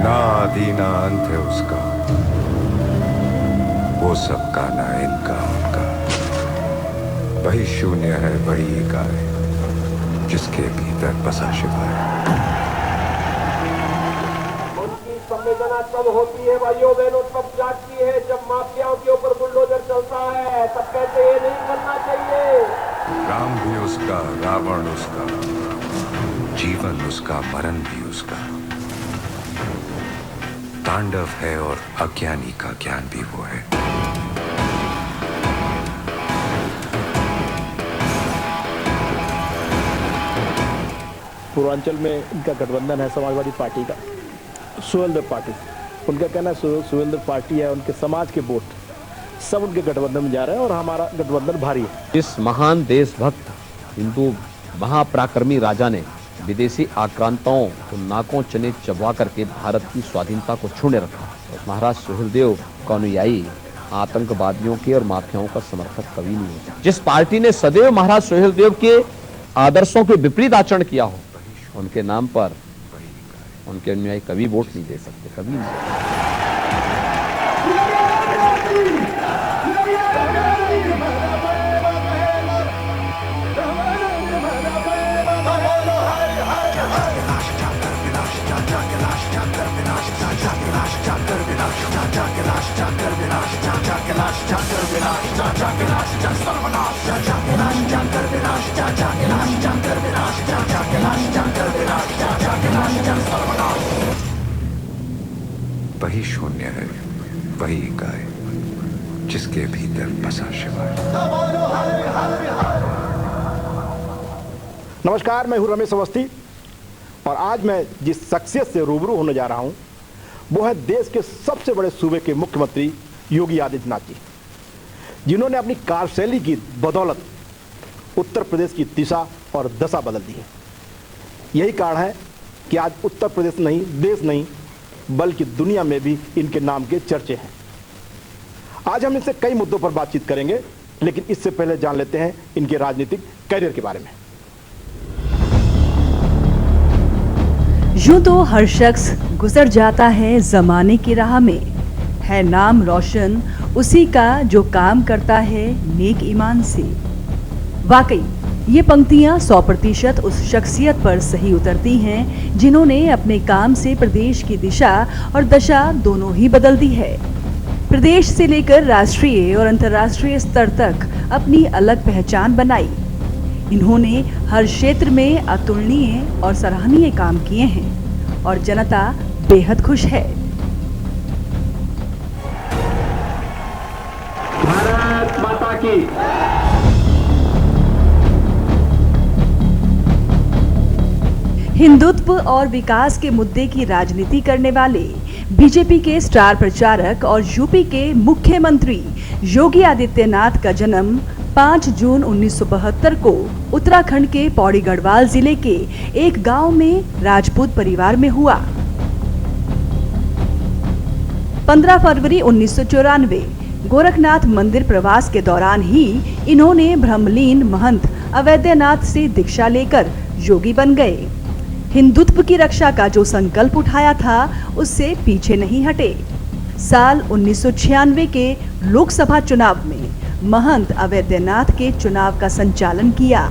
ना आदि ना अंत है उसका, वो सबका ना इनका उनका। वही शून्य है वही एकाय, जिसके भीतर बसा शिवा है। उनकी संवेदना तब होती है भाइयों बहनों, तब जागती है जब माफियाओं के ऊपर बुलडोजर चलता है। तब कहते ये नहीं करना चाहिए। राम भी उसका, रावण उसका, जीवन उसका, मरण भी उसका। तांडव है और अज्ञानी का ज्ञान भी वो है। पूर्वांचल में इनका गठबंधन है समाजवादी पार्टी का, सुहेलदेव पार्टी। उनका कहना है सुहेलदेव पार्टी है, उनके समाज के वोट सब उनके गठबंधन में जा रहे हैं और हमारा गठबंधन भारी है। इस महान देशभक्त हिंदू महापराक्रमी राजा ने विदेशी आक्रांताओं को नाकों चने चबा करके भारत की स्वाधीनता को छूने रखा। और महाराज सुहेलदेव का अनुयायी आतंकवादियों के और माफियाओं का समर्थक कभी नहीं होता। जिस पार्टी ने सदैव महाराज सुहेलदेव के आदर्शों के विपरीत आचरण किया हो, उनके नाम पर उनके अनुयायी कभी वोट नहीं दे सकते, कभी नहीं। वही शून्य है वही एकाय, जिसके भीतर बसा शिवा है। नमस्कार, मैं हूं रमेश अवस्थी और आज मैं जिस शख्सियत से रूबरू होने जा रहा हूं वो है देश के सबसे बड़े सूबे के मुख्यमंत्री योगी आदित्यनाथ जी, जिन्होंने अपनी कार्यशैली की बदौलत उत्तर प्रदेश की दिशा और दशा बदल दी है। यही कारण है कि आज उत्तर प्रदेश नहीं, देश नहीं, बल्कि दुनिया में भी इनके नाम के चर्चे हैं। आज हम इनसे कई मुद्दों पर बातचीत करेंगे, लेकिन इससे पहले जान लेते हैं इनके राजनीतिक करियर के बारे में। यूं तो हर शख्स गुजर जाता है जमाने की राह में, है नाम रोशन उसी का जो काम करता है नेक ईमान से। वाकई ये पंक्तियां 100% उस शख्सियत पर सही उतरती हैं जिन्होंने अपने काम से प्रदेश की दिशा और दशा दोनों ही बदल दी है। प्रदेश से लेकर राष्ट्रीय और अंतर्राष्ट्रीय स्तर तक अपनी अलग पहचान बनाई। इन्होंने हर क्षेत्र में अतुलनीय और सराहनीय काम किए हैं और जनता बेहद खुश है। भारत माता की। हिंदुत्व और विकास के मुद्दे की राजनीति करने वाले बीजेपी के स्टार प्रचारक और यूपी के मुख्यमंत्री योगी आदित्यनाथ का जन्म 5 जून 1972 को उत्तराखंड के पौड़ी गढ़वाल जिले के एक गांव में राजपूत परिवार में हुआ। 15 फरवरी 1994 गोरखनाथ मंदिर प्रवास के दौरान ही इन्होंने ब्रह्मलीन महंत अवैधनाथ से दीक्षा लेकर योगी बन गए। हिंदुत्व की रक्षा का जो संकल्प उठाया था उससे पीछे नहीं हटे। साल 1996 के लोकसभा चुनाव में महंत अवैधनाथ के चुनाव का संचालन किया।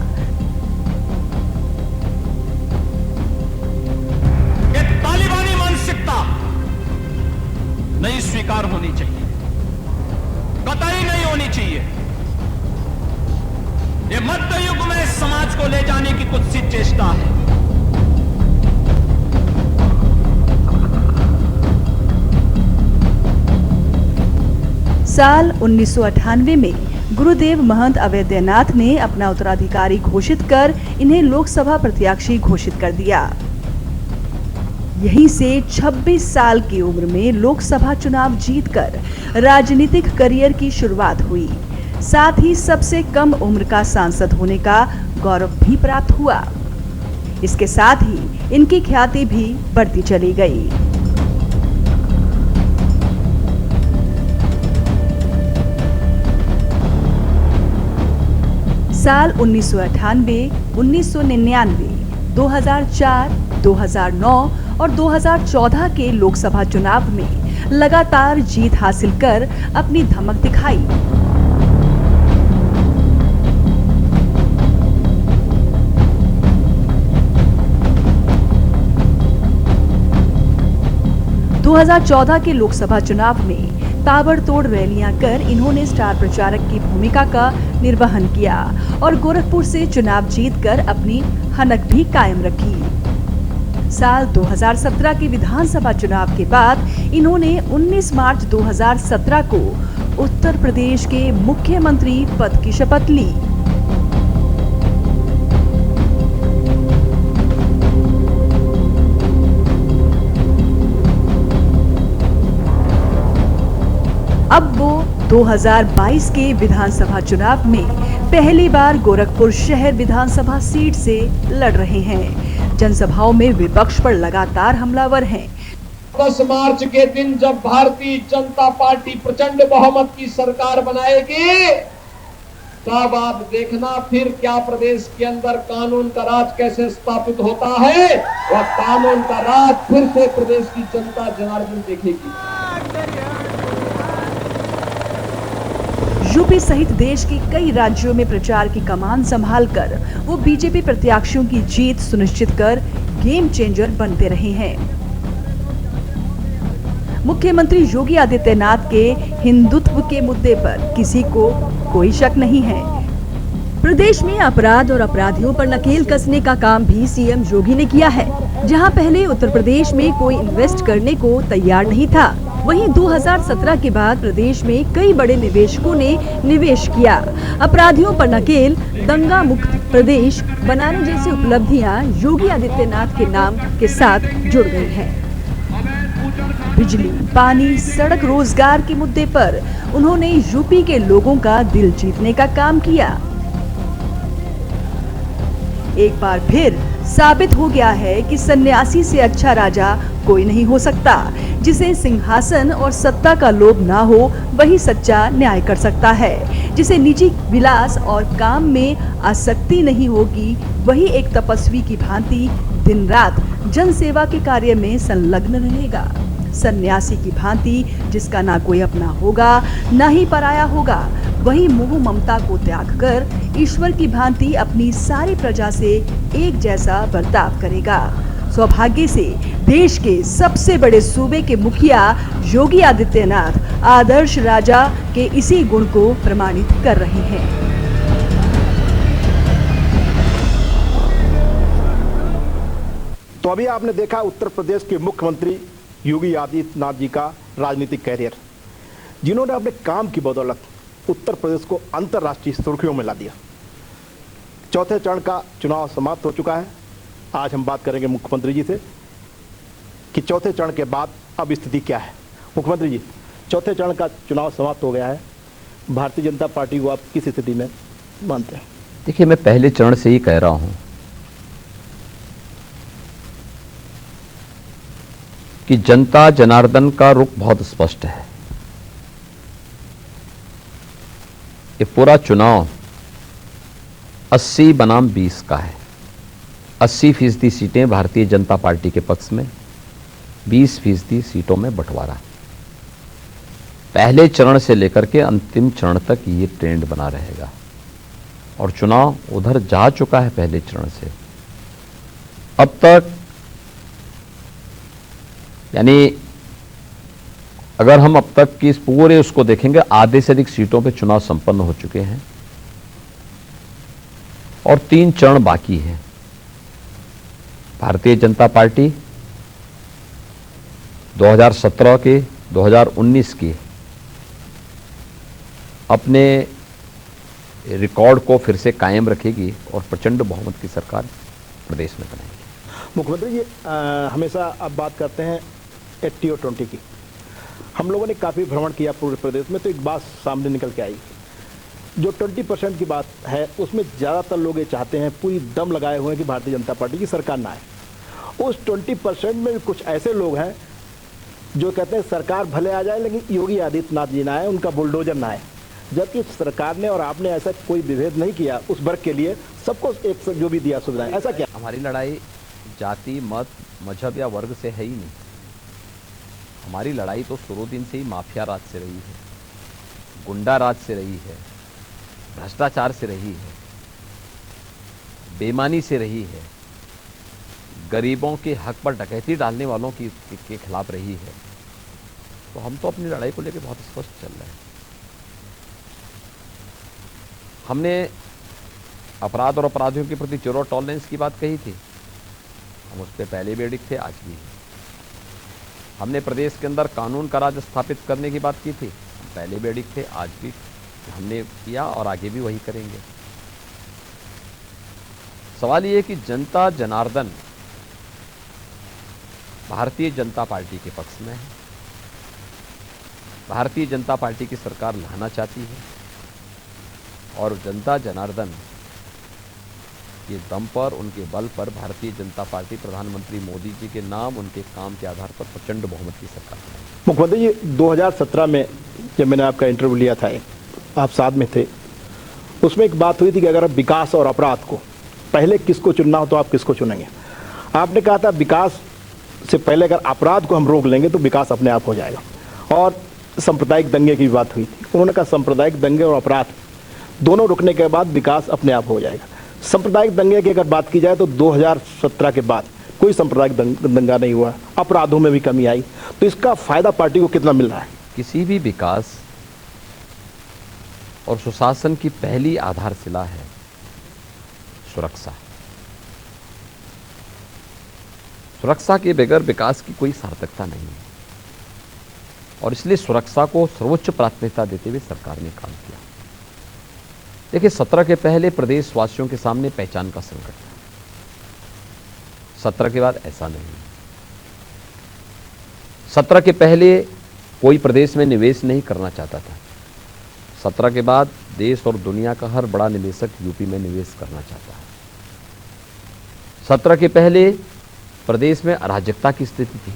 ये तालिबानी मानसिकता नहीं स्वीकार होनी चाहिए, कतई नहीं होनी चाहिए। ये मध्य युग में समाज को ले जाने की कुत्सित चेष्टा है। साल 1998 में गुरुदेव महंत अवैधनाथ ने अपना उत्तराधिकारी घोषित कर इन्हें लोकसभा प्रत्याशी घोषित कर दिया। यहीं से 26 साल की उम्र में लोकसभा चुनाव जीतकर राजनीतिक करियर की शुरुआत हुई। साथ ही सबसे कम उम्र का सांसद होने का गौरव भी प्राप्त हुआ। इसके साथ ही इनकी ख्याति भी बढ़ती चली गई। साल 1998, 1999, 2004, 2009 और 2014 के लोकसभा चुनाव में लगातार जीत हासिल कर अपनी धमक दिखाई। – 2014 के लोकसभा चुनाव में ताबड़तोड़ रैलियां कर इन्होंने स्टार प्रचारक की भूमिका का निर्वहन किया और गोरखपुर से चुनाव जीतकर अपनी हनक भी कायम रखी। साल 2017 के विधानसभा चुनाव के बाद इन्होंने 19 मार्च 2017 को उत्तर प्रदेश के मुख्यमंत्री पद की शपथ ली। अब वो 2022 के विधानसभा चुनाव में पहली बार गोरखपुर शहर विधानसभा सीट से लड़ रहे हैं। जनसभाओं में विपक्ष पर लगातार हमलावर हैं। 10 मार्च के दिन जब भारतीय जनता पार्टी प्रचंड बहुमत की सरकार बनाएगी, तब आप देखना फिर क्या प्रदेश के अंदर कानून का राज कैसे स्थापित होता है। वह कानून का राज फिर से प्रदेश की जनता जनार्दन देखेगी। यूपी सहित देश के कई राज्यों में प्रचार की कमान संभालकर वो बीजेपी प्रत्याशियों की जीत सुनिश्चित कर गेम चेंजर बनते रहे हैं। मुख्यमंत्री योगी आदित्यनाथ के हिंदुत्व के मुद्दे पर किसी को कोई शक नहीं है। प्रदेश में अपराध और अपराधियों पर नकेल कसने का काम भी सीएम योगी ने किया है। जहां पहले उत्तर प्रदेश में कोई इन्वेस्ट करने को तैयार नहीं था, वहीं 2017 के बाद प्रदेश में कई बड़े निवेशकों ने निवेश किया। अपराधियों पर नकेल, दंगा मुक्त प्रदेश बनाने जैसी उपलब्धियां योगी आदित्यनाथ के नाम के साथ जुड़ गई हैं। बिजली, पानी, सड़क, रोजगार के मुद्दे पर उन्होंने यूपी के लोगों का दिल जीतने का काम किया। एक बार फिर साबित हो गया है कि सन्यासी से अच्छा राजा कोई नहीं हो सकता। जिसे सिंहासन और सत्ता का लोभ ना हो, वही सच्चा न्याय कर सकता है। जिसे निजी विलास और काम में आसक्ति नहीं होगी, वही एक तपस्वी की भांति दिन रात जन सेवा के कार्य में संलग्न रहेगा। सन्यासी की भांति जिसका ना कोई अपना होगा, ना ही पराया होगा, वही मोह ममता को त्याग कर ईश्वर की भांति अपनी सारी प्रजा से एक जैसा बर्ताव करेगा। सौभाग्य से देश के सबसे बड़े सूबे के मुखिया योगी आदित्यनाथ आदर्श राजा के इसी गुण को प्रमाणित कर रहे हैं। तो अभी आपने देखा उत्तर प्रदेश के मुख्यमंत्री योगी आदित्यनाथ जी का राजनीतिक कैरियर, जिन्होंने अपने काम की बदौलत उत्तर प्रदेश को अंतर्राष्ट्रीय सुर्खियों में ला दिया। चौथे चरण का चुनाव समाप्त हो चुका है। आज हम बात करेंगे मुख्यमंत्री जी से कि चौथे चरण के बाद अब स्थिति क्या है। मुख्यमंत्री जी, चौथे चरण का चुनाव समाप्त हो गया है, भारतीय जनता पार्टी को आप किस स्थिति में मानते हैं? देखिए, मैं पहले चरण से ही कह रहा हूं कि जनता जनार्दन का रुख बहुत स्पष्ट है। ये पूरा चुनाव 80 बनाम 20 का है। 80% सीटें भारतीय जनता पार्टी के पक्ष में, 20% सीटों में बंटवारा। पहले चरण से लेकर के अंतिम चरण तक ये ट्रेंड बना रहेगा और चुनाव उधर जा चुका है पहले चरण से। अब तक यानी अगर हम अब तक की इस पूरे उसको देखेंगे, आधे से अधिक सीटों पे चुनाव संपन्न हो चुके हैं और 3 चरण बाकी हैं। भारतीय जनता पार्टी 2017 के 2019 के अपने रिकॉर्ड को फिर से कायम रखेगी और प्रचंड बहुमत की सरकार प्रदेश में बनाएगी। मुख्यमंत्री जी, हमेशा आप बात करते हैं 80 और 20 की। हम लोगों ने काफ़ी भ्रमण किया पूरे प्रदेश में, तो एक बात सामने निकल के आई, जो 20% की बात है उसमें ज़्यादातर लोग ये चाहते हैं, पूरी दम लगाए हुए हैं कि भारतीय जनता पार्टी की सरकार ना आए। उस 20% में कुछ ऐसे लोग हैं जो कहते हैं सरकार भले आ जाए लेकिन योगी आदित्यनाथ जी ना आए, उनका बुलडोजर ना आए। जबकि सरकार ने और आपने ऐसा कोई विभेद नहीं किया, उस वर्ग के लिए सबको एक जो भी दिया सुविधाएं। ऐसा क्या? हमारी लड़ाई जाति, मत, मजहब या वर्ग से है ही नहीं। हमारी लड़ाई तो शुरू दिन से ही माफिया राज से रही है, गुंडा राज से रही है, भ्रष्टाचार से रही है, बेईमानी से रही है, गरीबों के हक पर डकैती डालने वालों के खिलाफ रही है। तो हम तो अपनी लड़ाई को लेकर बहुत स्पष्ट चल रहे हैं। हमने अपराध और अपराधियों के प्रति जीरो टॉलरेंस की बात कही थी, हम उस पर पहले भी अडिग थे, आज भी हैं। हमने प्रदेश के अंदर कानून का राज स्थापित करने की बात की थी, हम पहले भी अडिग थे, आज भी हमने किया और आगे भी वही करेंगे। सवाल ये है कि जनता जनार्दन भारतीय जनता पार्टी के पक्ष में है, भारतीय जनता पार्टी की सरकार लाना चाहती है और जनता जनार्दन के दम पर, उनके बल पर भारतीय जनता पार्टी प्रधानमंत्री मोदी जी के नाम, उनके काम के आधार पर प्रचंड बहुमत की सरकार बनाएगी। मुख्यमंत्री जी, 2017 में जब मैंने आपका इंटरव्यू लिया था, आप साथ में थे, उसमें एक बात हुई थी कि अगर आप विकास और अपराध को पहले किसको चुनना हो तो आप किसको चुनेंगे। आपने कहा था विकास से पहले अगर अपराध को हम रोक लेंगे तो विकास अपने आप हो जाएगा। और सांप्रदायिक दंगे की बात हुई थी, उन्होंने कहा सांप्रदायिक दंगे और अपराध दोनों रुकने के बाद विकास अपने आप हो जाएगा। सांप्रदायिक दंगे की अगर बात की जाए तो 2017 के बाद कोई सांप्रदायिक दंगा नहीं हुआ, अपराधों में भी कमी आई, तो इसका फायदा पार्टी को कितना मिल रहा है? किसी भी विकास और सुशासन की पहली आधारशिला है सुरक्षा। सुरक्षा के बगैर विकास की कोई सार्थकता नहीं है और इसलिए सुरक्षा को सर्वोच्च प्राथमिकता देते हुए सरकार ने काम किया। देखिए, 17 के पहले प्रदेशवासियों के सामने पहचान का संकट था, 17 के बाद ऐसा नहीं। 17 के पहले कोई प्रदेश में निवेश नहीं करना चाहता था, 17 के बाद देश और दुनिया का हर बड़ा निवेशक यूपी में निवेश करना चाहता है। 17 के पहले प्रदेश में अराजकता की स्थिति थी,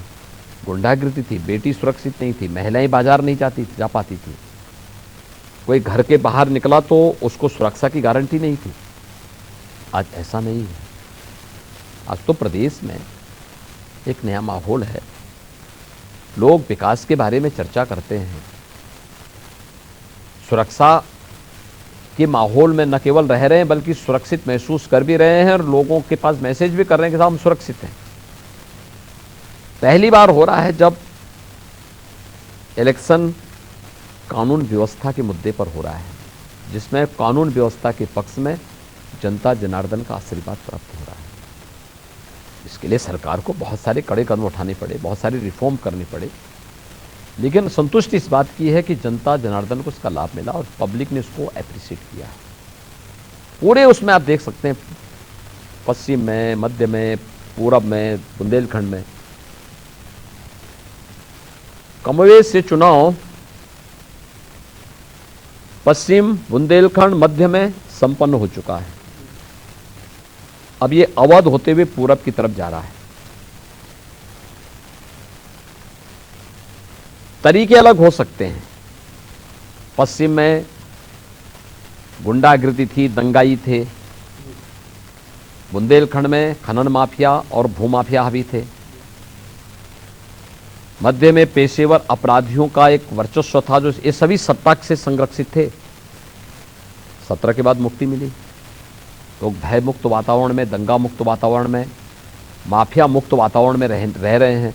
गुंडागिर्दी थी, बेटी सुरक्षित नहीं थी, महिलाएं बाजार नहीं जा पाती थी, कोई घर के बाहर निकला तो उसको सुरक्षा की गारंटी नहीं थी। आज ऐसा नहीं है, आज तो प्रदेश में एक नया माहौल है, लोग विकास के बारे में चर्चा करते हैं, सुरक्षा के माहौल में न केवल रह रहे हैं बल्कि सुरक्षित महसूस कर भी रहे हैं और लोगों के पास मैसेज भी कर रहे हैं कि साहब हम सुरक्षित हैं। पहली बार हो रहा है जब इलेक्शन कानून व्यवस्था के मुद्दे पर हो रहा है, जिसमें कानून व्यवस्था के पक्ष में जनता जनार्दन का आशीर्वाद प्राप्त हो रहा है। इसके लिए सरकार को बहुत सारे कड़े कदम उठाने पड़े, बहुत सारे रिफॉर्म करने पड़े, लेकिन संतुष्टि इस बात की है कि जनता जनार्दन को इसका लाभ मिला और पब्लिक ने इसको एप्रिशिएट किया है। पूरे उसमें आप देख सकते हैं, पश्चिम में, मध्य में, पूरब में, बुंदेलखंड में कमोवेश से चुनाव पश्चिम, बुंदेलखंड, मध्य में संपन्न हो चुका है। अब ये अवध होते हुए पूरब की तरफ जा रहा है। तरीके अलग हो सकते हैं, पश्चिम में गुंडागिर्दी थी, दंगाई थे, बुंदेलखंड में खनन माफिया और भूमाफिया हावी थे, मध्य में पेशेवर अपराधियों का एक वर्चस्व था, जो ये सभी सत्ता से संरक्षित थे। 17 के बाद मुक्ति मिली, लोग भय मुक्त वातावरण में, दंगा मुक्त वातावरण में, माफिया मुक्त वातावरण में रह रहे हैं।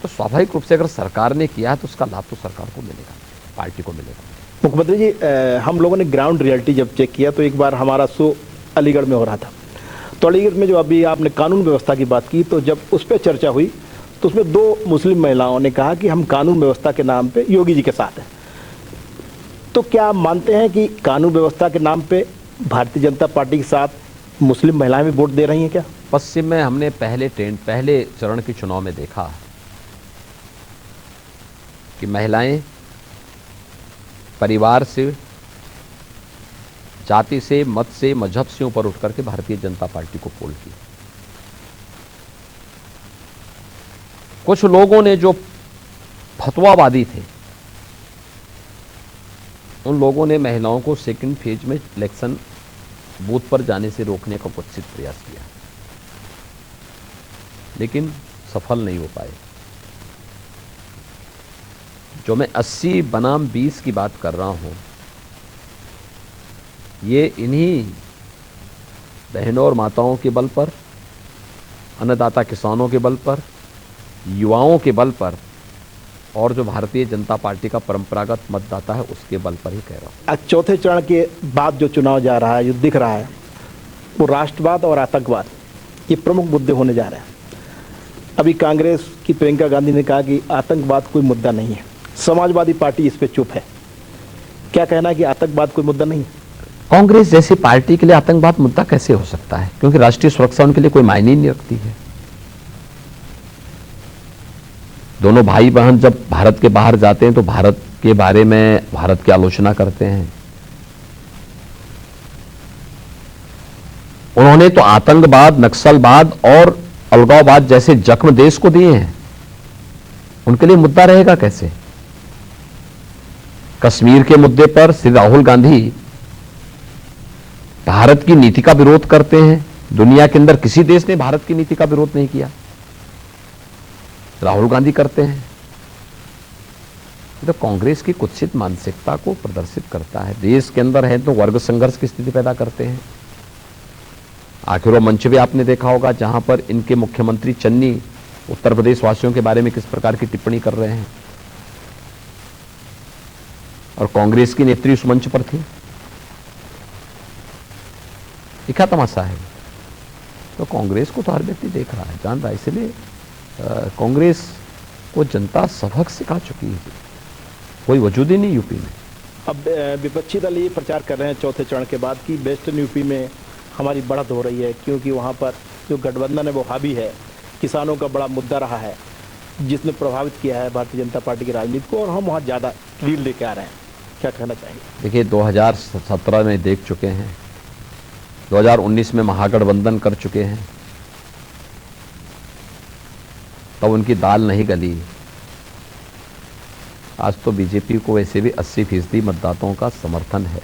तो स्वाभाविक रूप से अगर सरकार ने किया है तो उसका लाभ तो सरकार को मिलेगा, पार्टी को मिलेगा। मुख्यमंत्री जी, हम लोगों ने ग्राउंड रियलिटी जब चेक किया तो एक बार हमारा शो अलीगढ़ में हो रहा था, तो अलीगढ़ में जो अभी आपने कानून व्यवस्था की बात की, तो जब उस पर चर्चा हुई तो उसमें 2 मुस्लिम महिलाओं ने कहा कि हम कानून व्यवस्था के नाम पे योगी जी के साथ हैं। तो क्या आप मानते हैं कि कानून व्यवस्था के नाम पे भारतीय जनता पार्टी के साथ मुस्लिम महिलाएं भी वोट दे रही हैं क्या? पश्चिम में हमने पहले चरण के चुनाव में देखा कि महिलाएं परिवार से, जाति से, मत से, मजहब से ऊपर उठ करके भारतीय जनता पार्टी को पोल की। कुछ लोगों ने जो फतवावादी थे, उन लोगों ने महिलाओं को सेकंड फेज में इलेक्शन बूथ पर जाने से रोकने का कुत्सित प्रयास किया। लेकिन सफल नहीं हो पाए। जो मैं 80 बनाम 20 की बात कर रहा हूं, ये इन्हीं बहनों और माताओं के बल पर, अन्नदाता किसानों के बल पर, युवाओं के बल पर और जो भारतीय जनता पार्टी का परंपरागत मतदाता है उसके बल पर ही कह रहा हूं। आज चौथे चरण के बाद जो चुनाव जा रहा है, जो दिख रहा है, वो राष्ट्रवाद और आतंकवाद ये प्रमुख मुद्दे होने जा रहे हैं। अभी कांग्रेस की प्रियंका गांधी ने कहा कि आतंकवाद कोई मुद्दा नहीं है, समाजवादी पार्टी इस पे चुप है। क्या कहना है कि आतंकवाद कोई मुद्दा नहीं है? कांग्रेस जैसी पार्टी के लिए आतंकवाद मुद्दा कैसे हो सकता है, क्योंकि राष्ट्रीय सुरक्षा उनके लिए कोई मायने नहीं रखती है। दोनों भाई बहन जब भारत के बाहर जाते हैं तो भारत के बारे में, भारत की आलोचना करते हैं। उन्होंने तो आतंकवाद, नक्सलवाद और अलगाववाद जैसे जख्म देश को दिए हैं, उनके लिए मुद्दा रहेगा कैसे? कश्मीर के मुद्दे पर श्री राहुल गांधी भारत की नीति का विरोध करते हैं। दुनिया के अंदर किसी देश ने भारत की नीति का विरोध नहीं किया, राहुल गांधी करते हैं। तो कांग्रेस की कुत्सित मानसिकता को प्रदर्शित करता है। देश के अंदर है तो वर्ग संघर्ष की स्थिति पैदा करते हैं। आखिर वो मंच भी आपने देखा होगा जहां पर इनके मुख्यमंत्री चन्नी उत्तर प्रदेश वासियों के बारे में किस प्रकार की टिप्पणी कर रहे हैं, और कांग्रेस की नेत्री उस मंच पर थी। ये क्या तमाशा है? तो कांग्रेस को तो हर व्यक्ति देख रहा है, जान रहा है, इसलिए कांग्रेस को जनता सबक सिखा चुकी है, कोई वजूद ही नहीं यूपी में। अब विपक्षी दल ये प्रचार कर रहे हैं चौथे चरण के बाद कि वेस्टर्न यूपी में हमारी बढ़त हो रही है, क्योंकि वहाँ पर जो गठबंधन है वो हावी है, किसानों का बड़ा मुद्दा रहा है जिसने प्रभावित किया है भारतीय जनता पार्टी की राजनीति को, और हम वहाँ ज़्यादा लीड लेके आ रहे हैं। क्या कहना चाहिए? देखिए, 2017 में देख चुके हैं, 2019 में महागठबंधन कर चुके हैं, तब उनकी दाल नहीं गली। आज तो बीजेपी को वैसे भी 80% मतदाताओं का समर्थन है,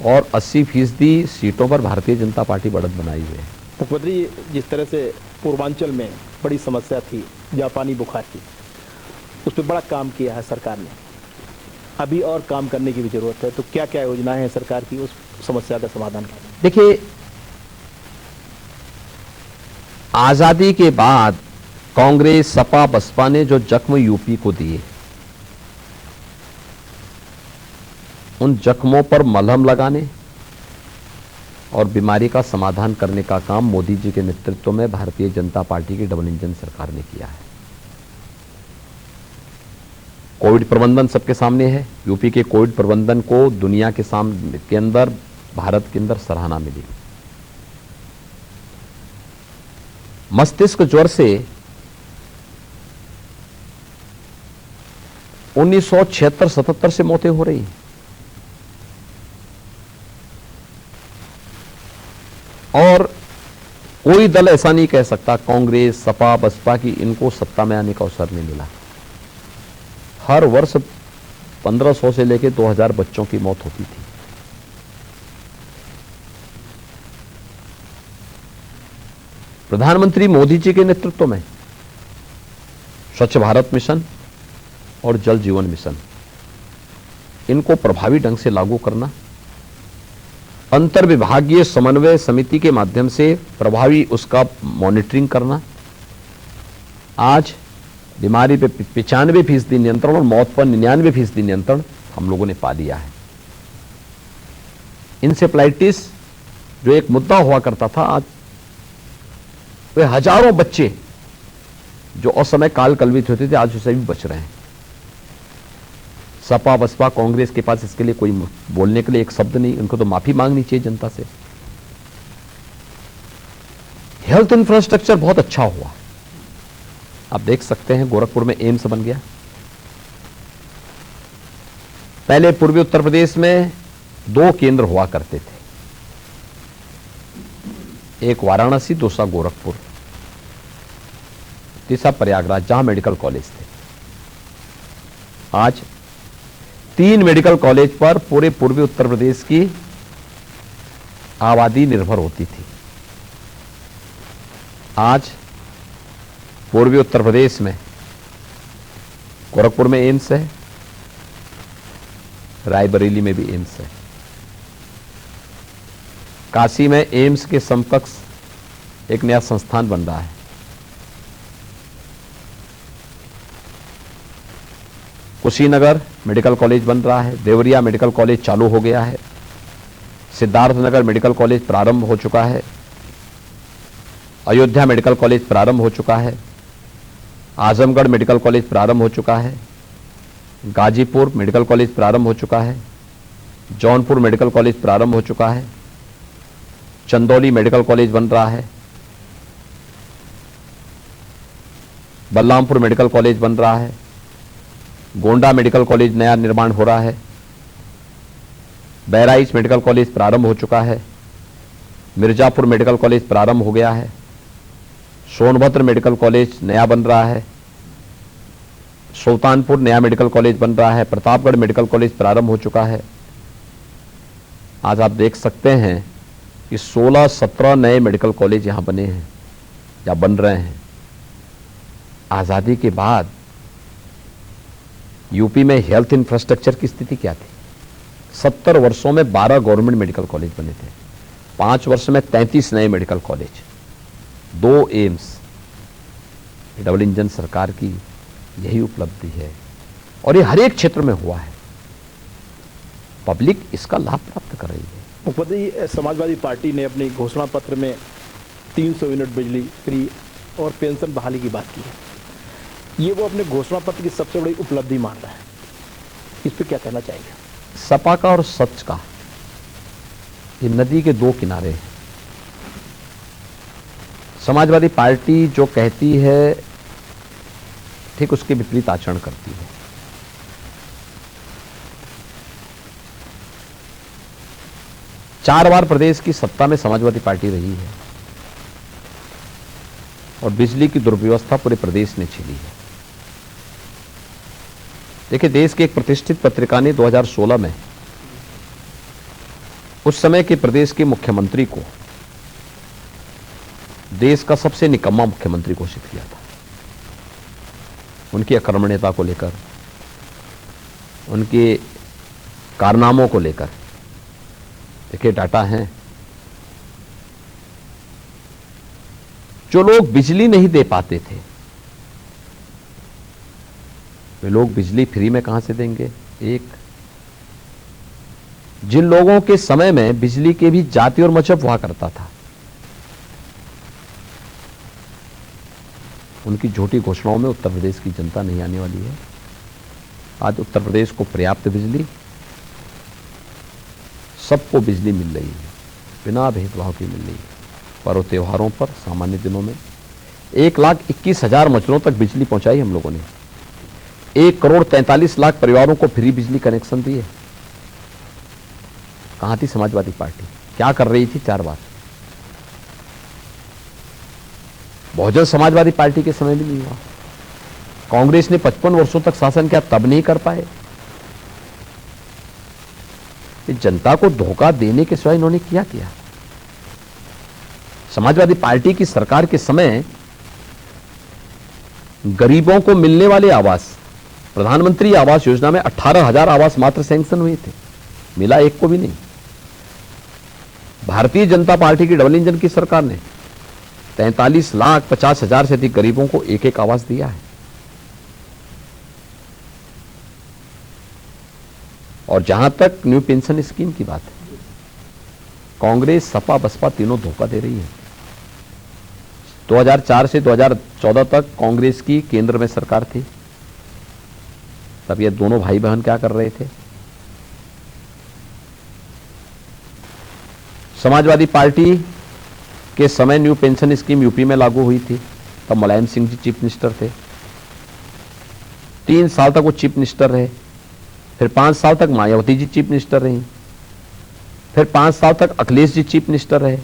और 80% सीटों पर भारतीय जनता पार्टी बढ़त बनाई हुई है। मुख्यमंत्री, जिस तरह से पूर्वांचल में बड़ी समस्या थी जापानी बुखार की, उस पर बड़ा काम किया है सरकार ने, अभी और काम करने की भी जरूरत है। तो क्या क्या योजनाएं हैं सरकार की उस समस्या का समाधान के लिए? देखिए, आजादी के बाद कांग्रेस, सपा, बसपा ने जो जख्म यूपी को दिए, उन जख्मों पर मलहम लगाने और बीमारी का समाधान करने का काम मोदी जी के नेतृत्व में भारतीय जनता पार्टी की डबल इंजन सरकार ने किया है। कोविड प्रबंधन सबके सामने है। यूपी के कोविड प्रबंधन को दुनिया के सामने के अंदर, भारत के अंदर सराहना मिली। मस्तिष्क ज्वर से 1976-77 से मौतें हो रही, और कोई दल ऐसा नहीं कह सकता, कांग्रेस, सपा, बसपा की, इनको सत्ता में आने का अवसर नहीं मिला। हर वर्ष 1500 से लेकर 2000 बच्चों की मौत होती थी। प्रधानमंत्री मोदी जी के नेतृत्व में स्वच्छ भारत मिशन और जल जीवन मिशन, इनको प्रभावी ढंग से लागू करना, अंतर विभागीय समन्वय समिति के माध्यम से प्रभावी उसका मॉनिटरिंग करना, आज बीमारी पे 95% नियंत्रण और मौत पर 99% नियंत्रण हम लोगों ने पा लिया है। इंसेफ्लाइटिस जो एक मुद्दा हुआ करता था, आज वे हजारों बच्चे जो उस समय काल कलवित होते थे, आज उससे भी बच रहे हैं। सपा, बसपा, कांग्रेस के पास इसके लिए कोई बोलने के लिए एक शब्द नहीं, उनको तो माफी मांगनी चाहिए जनता से। हेल्थ इंफ्रास्ट्रक्चर बहुत अच्छा हुआ, आप देख सकते हैं गोरखपुर में एम्स बन गया। पहले पूर्वी उत्तर प्रदेश में 2 केंद्र हुआ करते थे, एक वाराणसी, दूसरा गोरखपुर, तीसरा प्रयागराज, जहां मेडिकल कॉलेज थे। आज 3 मेडिकल कॉलेज पर पूरे पूर्वी उत्तर प्रदेश की आबादी निर्भर होती थी। आज पूर्वी उत्तर प्रदेश में गोरखपुर में एम्स है, रायबरेली में भी एम्स है, काशी में एम्स के समकक्ष एक नया संस्थान बन रहा है। कुशीनगर मेडिकल कॉलेज बन रहा है, देवरिया मेडिकल कॉलेज चालू हो गया है, सिद्धार्थनगर मेडिकल कॉलेज प्रारंभ हो चुका है, अयोध्या मेडिकल कॉलेज प्रारंभ हो चुका है, आजमगढ़ मेडिकल कॉलेज प्रारंभ हो चुका है, गाजीपुर मेडिकल कॉलेज प्रारंभ हो चुका है, जौनपुर मेडिकल कॉलेज प्रारंभ हो चुका है, चंदौली मेडिकल कॉलेज बन रहा है, बलरामपुर मेडिकल कॉलेज बन रहा है, गोंडा मेडिकल कॉलेज नया निर्माण हो रहा है, बहराइच मेडिकल कॉलेज प्रारंभ हो चुका है, मिर्जापुर मेडिकल कॉलेज प्रारंभ हो गया है, सोनभद्र मेडिकल कॉलेज नया बन रहा है, सुल्तानपुर नया मेडिकल कॉलेज बन रहा है, प्रतापगढ़ मेडिकल कॉलेज प्रारंभ हो चुका है। आज आप देख सकते हैं कि 16-17 नए मेडिकल कॉलेज यहां बने हैं या बन रहे हैं। आजादी के बाद यूपी में हेल्थ इंफ्रास्ट्रक्चर की स्थिति क्या थी? 70 वर्षों में 12 गवर्नमेंट मेडिकल कॉलेज बने थे, 5 वर्ष में 33 नए medical college, 2 AIIMS. Double engine सरकार की यही उपलब्धि है और ये हर एक क्षेत्र में हुआ है। पब्लिक इसका लाभ प्राप्त कर रही है। मुख्यमंत्री, समाजवादी पार्टी ने अपने घोषणा पत्र में 300 यूनिट बिजली फ्री और पेंशन बहाली की बात की है। ये वो अपने घोषणा पत्र की सबसे बड़ी उपलब्धि मान रहा है, इस पे क्या कहना चाहेंगे? सपा का और सच का ये नदी के 2 किनारे हैं। समाजवादी पार्टी जो कहती है ठीक उसके विपरीत आचरण करती है। चार बार प्रदेश की सत्ता में समाजवादी पार्टी रही है और बिजली की दुर्व्यवस्था पूरे प्रदेश ने झेली है। देखिए, देश की एक प्रतिष्ठित पत्रिका ने 2016 में उस समय के प्रदेश के मुख्यमंत्री को देश का सबसे निकम्मा मुख्यमंत्री घोषित किया था। उनकी अकर्मण्यता को लेकर, उनके कारनामों को लेकर। देखिए, डाटा है, जो लोग बिजली नहीं दे पाते थे वे लोग बिजली फ्री में कहां से देंगे? एक, जिन लोगों के समय में बिजली के भी जाति और मजहब हुआ करता था, उनकी झूठी घोषणाओं में उत्तर प्रदेश की जनता नहीं आने वाली है। आज उत्तर प्रदेश को पर्याप्त बिजली, सबको बिजली मिल रही है, बिना भेदभाव की मिल रही है। पर्व त्योहारों पर, सामान्य दिनों में 1,21,000 मजदूरों तक बिजली पहुंचाई हम लोगों ने। 1,43,00,000 परिवारों को फ्री बिजली कनेक्शन दिए। कहां थी समाजवादी पार्टी? क्या कर रही थी 4 बार? बहुजन समाजवादी पार्टी के समय भी नहीं हुआ। कांग्रेस ने 55 वर्षों तक शासन किया, तब नहीं कर पाए। जनता को धोखा देने के सिवाय इन्होंने किया। समाजवादी पार्टी की सरकार के समय गरीबों को मिलने वाले आवास, प्रधानमंत्री आवास योजना में 18,000 आवास मात्र सैंक्शन हुए थे, मिला एक को भी नहीं। भारतीय जनता पार्टी की डबल इंजन की सरकार ने 43,50,000 से अधिक गरीबों को एक आवास दिया है। और जहां तक न्यू पेंशन स्कीम की बात है, कांग्रेस, सपा, बसपा तीनों धोखा दे रही है। 2004 से 2014 तक कांग्रेस की केंद्र में सरकार थी, तब ये दोनों भाई बहन क्या कर रहे थे? समाजवादी पार्टी के समय न्यू पेंशन स्कीम यूपी में लागू हुई थी, तब मुलायम सिंह जी चीफ मिनिस्टर थे। 3 साल तक वो चीफ मिनिस्टर रहे, फिर 5 साल तक मायावती जी चीफ मिनिस्टर रही, फिर 5 साल तक अखिलेश जी चीफ मिनिस्टर रहे।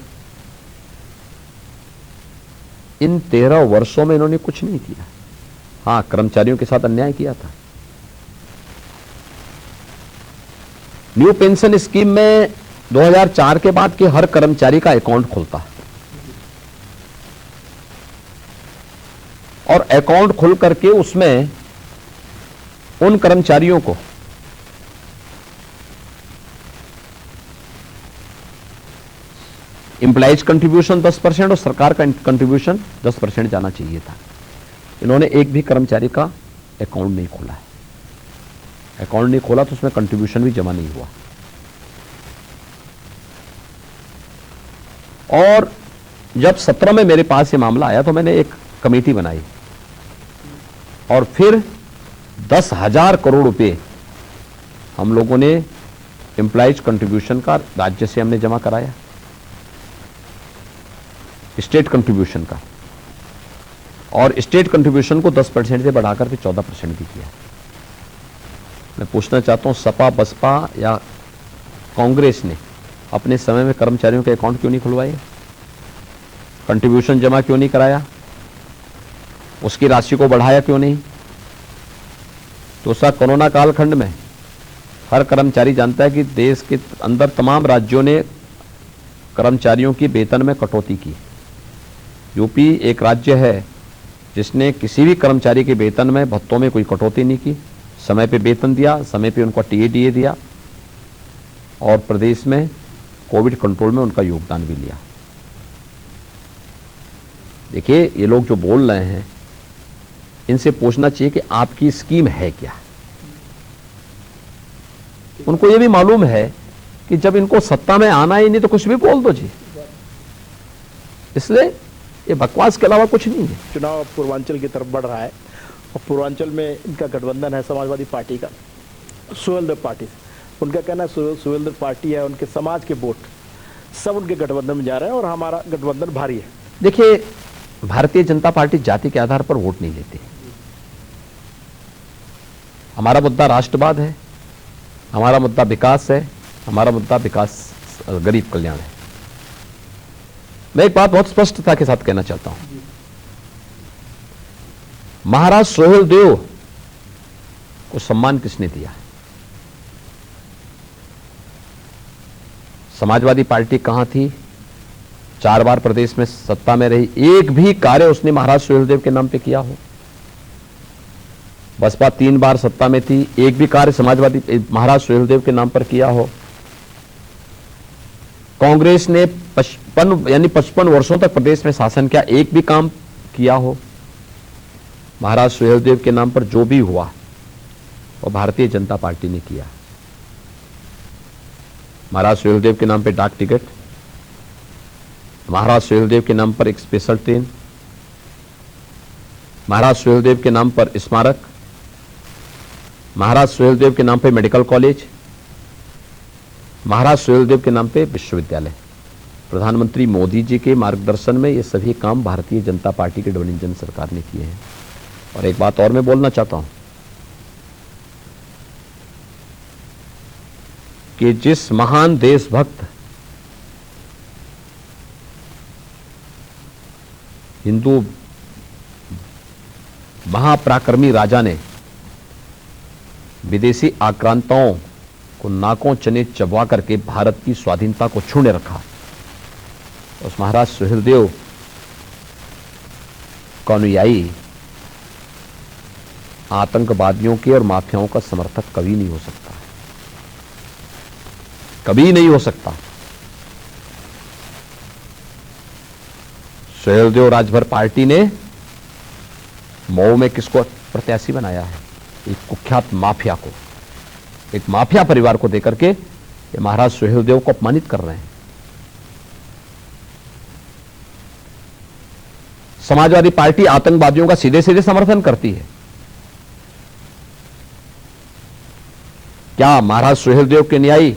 इन 13 वर्षों में इन्होंने कुछ नहीं किया। हां, कर्मचारियों के साथ अन्याय किया था। न्यू पेंशन स्कीम में 2004 के बाद के हर कर्मचारी का अकाउंट खुलता, और अकाउंट खुल करके उसमें उन कर्मचारियों को एम्प्लॉइज कंट्रीब्यूशन 10% और सरकार का कंट्रीब्यूशन 10% जाना चाहिए था। इन्होंने एक भी कर्मचारी का अकाउंट नहीं खोला है। अकाउंट नहीं खोला तो उसमें कंट्रीब्यूशन भी जमा नहीं हुआ। और जब 17 में मेरे पास ये मामला आया तो मैंने एक कमेटी बनाई और फिर 10,000 करोड़ रुपए हम लोगों ने एम्प्लॉइज कंट्रीब्यूशन का राज्य से हमने जमा कराया, स्टेट कंट्रीब्यूशन का, और स्टेट कंट्रीब्यूशन को 10% से बढ़ाकर के 14% भी किया। मैं पूछना चाहता हूं, सपा बसपा या कांग्रेस ने अपने समय में कर्मचारियों के अकाउंट क्यों नहीं खुलवाए? कंट्रीब्यूशन जमा क्यों नहीं कराया? उसकी राशि को बढ़ाया क्यों नहीं? तो सा कोरोना कालखंड में हर कर्मचारी जानता है कि देश के अंदर तमाम राज्यों ने कर्मचारियों की वेतन में कटौती की। यूपी एक राज्य है जिसने किसी भी कर्मचारी के वेतन में भत्तों में कोई कटौती नहीं की, समय पे वेतन दिया, समय पे उनको टीएडीए दिया और प्रदेश में कोविड कंट्रोल में उनका योगदान भी लिया। देखिए, ये लोग जो बोल रहे हैं इनसे पूछना चाहिए कि आपकी स्कीम है क्या। उनको ये भी मालूम है कि जब इनको सत्ता में आना ही नहीं तो कुछ भी बोल दो जी। इसलिए ये बकवास के अलावा कुछ नहीं है। चुनाव पूर्वांचल की तरफ बढ़ रहा है और पूर्वांचल में इनका गठबंधन है समाजवादी पार्टी का, सुहेलदेव पार्टी। उनका कहना है सुहेलदेव पार्टी है, उनके समाज के वोट सब उनके गठबंधन में जा रहे हैं और हमारा गठबंधन भारी है। देखिए, भारतीय जनता पार्टी जाति के आधार पर वोट नहीं लेती। हमारा मुद्दा राष्ट्रवाद है, हमारा मुद्दा विकास है, हमारा मुद्दा विकास गरीब कल्याण है। मैं एक बात बहुत स्पष्टता के साथ कहना चाहता हूं, महाराज सुहेलदेव को सम्मान किसने दिया? समाजवादी पार्टी कहां थी? 4 बार प्रदेश में सत्ता में रही, एक भी कार्य उसने महाराज सुहेलदेव के नाम पे किया हो? बसपा 3 बार सत्ता में थी, एक भी कार्य समाजवादी महाराज सुहेलदेव के नाम पर किया हो? कांग्रेस ने 55 वर्षों तक प्रदेश में शासन किया, एक भी काम किया हो? महाराज सुहेलदेव के नाम पर जो भी हुआ वो भारतीय जनता पार्टी ने किया। महाराज सुहेलदेव के नाम पे डाक टिकट, महाराज सुहेलदेव के नाम पर एक स्पेशल ट्रेन, महाराज सुहेलदेव के नाम पर स्मारक, महाराज सुहेलदेव के नाम पे मेडिकल कॉलेज, महाराज सुहेलदेव के नाम पे विश्वविद्यालय। प्रधानमंत्री मोदी जी के मार्गदर्शन में ये सभी काम भारतीय जनता पार्टी की डबल इंजन सरकार ने किए हैं। और एक बात और मैं बोलना चाहता हूं कि जिस महान देशभक्त हिंदू महापराक्रमी राजा ने विदेशी आक्रांताओं को नाकों चने चबा करके भारत की स्वाधीनता को छूने रखा, उस महाराज सुहेलदेव का अनुयायी आतंकवादियों के और माफियाओं का समर्थक कभी नहीं हो सकता, कभी नहीं हो सकता। सुहेलदेव राजभर पार्टी ने मऊ में किसको प्रत्याशी बनाया है? एक कुख्यात माफिया को, एक माफिया परिवार को देकर के ये महाराज सुहेलदेव को अपमानित कर रहे हैं। समाजवादी पार्टी आतंकवादियों का सीधे सीधे समर्थन करती है। क्या महाराज सुहेलदेव के न्यायी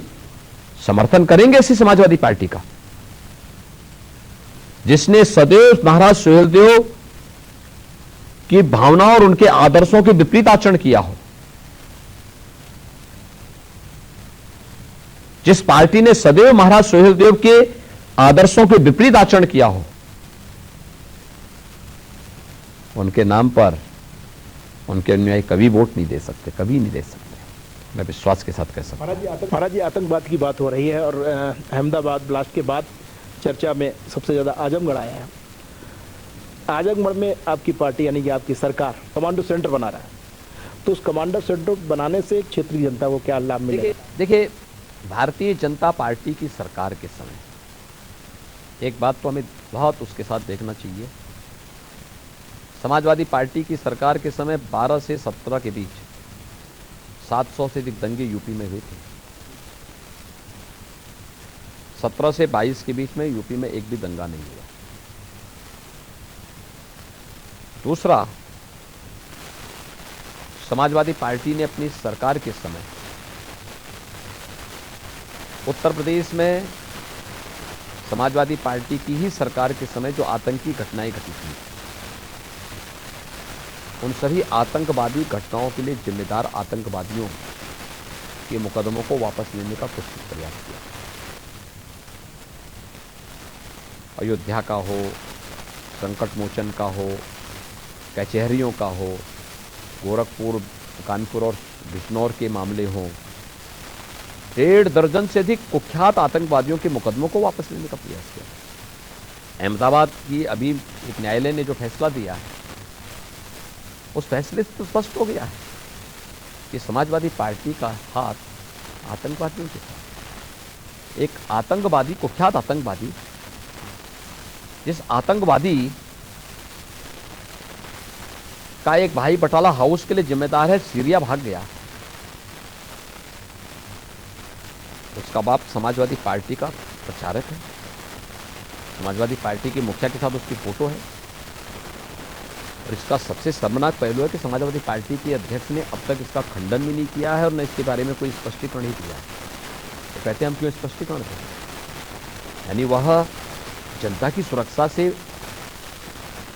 समर्थन करेंगे ऐसी समाजवादी पार्टी का, जिसने सदैव महाराज सुहेलदेव की भावनाओं और उनके आदर्शों के विपरीत आचरण किया हो? जिस पार्टी ने सदैव महाराज सुहेलदेव के आदर्शों के विपरीत आचरण किया हो, उनके नाम पर उनके अनुयायी कभी वोट नहीं दे सकते, कभी नहीं दे सकते। मैं विश्वास के साथ कह सकता हूं। महाराज जी, आतंकवाद की बात हो रही है और अहमदाबाद ब्लास्ट के बाद चर्चा में सबसे ज्यादा आजमगढ़ आया है। आजमगढ़ में आपकी पार्टी यानी कि आपकी सरकार कमांडो सेंटर बना रहा है, तो उस कमांडो सेंटर बनाने से क्षेत्रीय जनता को क्या लाभ मिलेगा? देखिए, भारतीय जनता पार्टी की सरकार के समय एक बात तो हमें बहुत उसके साथ देखना चाहिए। समाजवादी पार्टी की सरकार के समय 12 से 17 के बीच 700 से अधिक दंगे यूपी में हुए थे। 17 से 22 के बीच में यूपी में एक भी दंगा नहीं हुआ। दूसरा, समाजवादी पार्टी ने अपनी सरकार के समय उत्तर प्रदेश में समाजवादी पार्टी की ही सरकार के समय जो आतंकी घटनाएं घटी थी, उन सभी आतंकवादी घटनाओं के लिए जिम्मेदार आतंकवादियों के मुकदमों को वापस लेने का कुछ प्रयास किया। अयोध्या का हो, संकट मोचन का हो, कचहरियों का हो, गोरखपुर, कानपुर और बिजनौर के मामले हों, 1.5 दर्जन से अधिक कुख्यात आतंकवादियों के मुकदमों को वापस लेने का प्रयास किया। अहमदाबाद की अभी एक न्यायालय ने जो फैसला दिया है, उस फैसले से तो स्पष्ट हो गया है कि समाजवादी पार्टी का हाथ आतंकवादियों के साथ। एक आतंकवादी, कुख्यात आतंकवादी, जिस आतंकवादी का एक भाई बटाला हाउस के लिए जिम्मेदार है, सीरिया भाग गया, उसका बाप समाजवादी पार्टी का प्रचारक है, समाजवादी पार्टी के मुखिया के साथ उसकी फोटो है। और इसका सबसे शर्मनाक पहलू है कि समाजवादी पार्टी के अध्यक्ष ने अब तक इसका खंडन भी नहीं किया है और न इसके बारे में कोई स्पष्टीकरण ही दिया है। तो कहते हैं हम क्यों स्पष्टीकरण करें? यानी वह जनता की सुरक्षा से